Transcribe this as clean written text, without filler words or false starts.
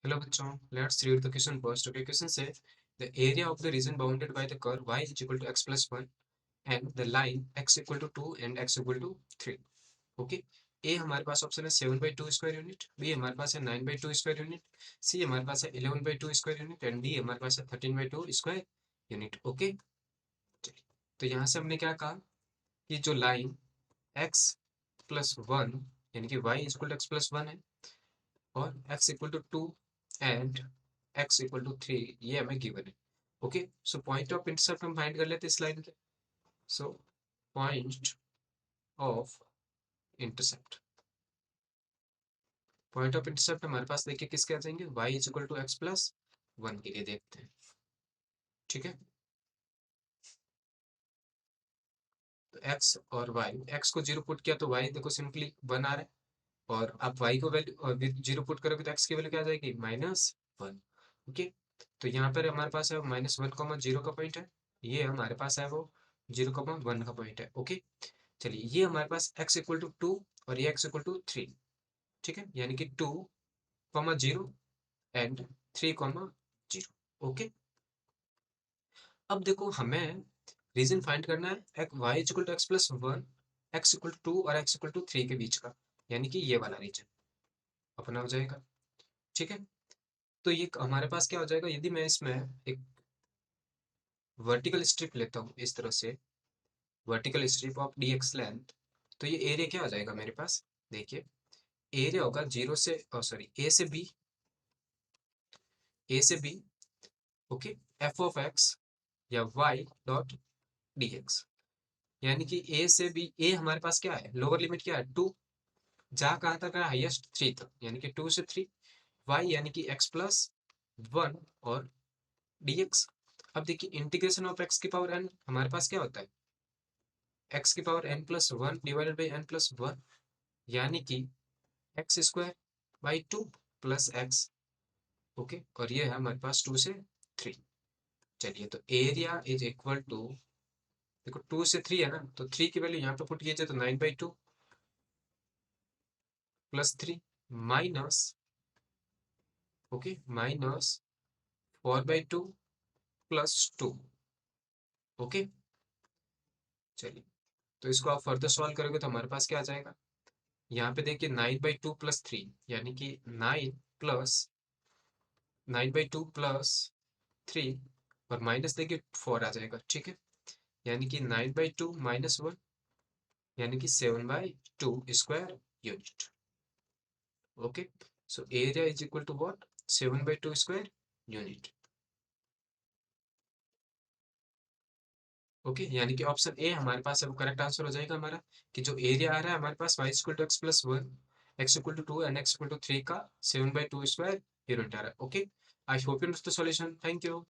Hello बच्चों, let's read the question first. Okay, question says the area of the region bounded by the curve y is equal to x plus 1 and the line x equal to 2 and x equal to 3. Okay, ए हमारे पास option है 7/2 square unit, B हमारे पास है 9/2 square unit, सी हमारे पास है 11/2 square unit and D हमारे पास है 13/2 square unit. Okay, चलिए, तो यहाँ से हमने क्या कहा कि जो लाइन x प्लस 1 यानी कि y equal to x plus 1 है और x equal to 2 and x equal to 3 ये हमें गिवन है. Okay, so point of intercept हम फाइंड कर लेते हैं इस लाइन के. So point of intercept point of intercept हमारे पास देखिए किसके आ जाएंगे, y is equal to x plus 1 के लिए देखते हैं. ठीक है, तो x और y, x को जीरो पुट किया तो y देखो सिंपली 1 आ रहा है और आप y को वैल्यू जीरो पुट करोगे तो x की वैल्यू क्या आ जाएगी, -1. ओके, तो यहाँ पर हमारे पास है -1, 0 का पॉइंट है, ये हमारे पास है वो 0, 1 का पॉइंट है. ओके, चलिए ये हमारे पास x इक्वल टू 2 और ये x इक्वल टू 3. ठीक है, यानी कि 2, 0 एंड 3, 0. ओके, अब देखो हमें रीजन फाइंड करना है y equal to x plus 1, x equal to 2 और x इक्वल टू 3 के बीच का, यानी कि ये वाला रीजन अपना हो जाएगा. ठीक है, तो ये हमारे पास क्या हो जाएगा, यदि मैं इसमें एक वर्टिकल स्ट्रिप लेता हूँ इस तरह से, vertical strip of dx length, तो ये एरिया क्या हो जाएगा मेरे पास, देखिए एरिया होगा 0 से सॉरी ए से b. Okay, f of x या वाई डॉट डी एक्स, यानी कि ए से बी, ए हमारे पास क्या है, लोअर लिमिट क्या है 2, जा कहाँ तक है, हाईएस्ट 3 तक, यानी कि 2 से 3, वाई यानी कि एक्स प्लस 1 और डी एक्स. अब देखिए इंटीग्रेशन ऑफ एक्स की पावर एन हमारे पास क्या होता है, एक्स की power n plus 1 divided by n plus 1, यानी कि x square by 2 plus x. Okay, और ये है हमारे पास 2 से 3. चलिए, तो एरिया इज इक्वल टू, देखो 2 से 3 है ना, तो 3 की वैल्यू यहाँ पे पुट कीजिए तो 9/2 plus 3 minus, okay, -4/2 plus 2. Okay, चलिए, तो इसको आप फर्दर सॉल्व करोगे तो हमारे पास क्या आ जाएगा, यहाँ पे देखिए 9/2 प्लस 3 यानी कि 9 प्लस 3 और माइनस देखिए 4 आ जाएगा. ठीक है, यानी कि 9/2 -1 यानी कि 7/2 square unit. Okay, so area is equal to what, 7/2 square unit. Okay, यानी कि ऑप्शन ए हमारे पास अब करेक्ट आंसर हो जाएगा हमारा, कि जो एरिया आ रहा है हमारे पास y equal to x plus 1, x equal to 2 and x equal to 3 का 7/2 स्क्वायर यूनिट आ रहा है. Okay, I hope you understood the solution. Thank you.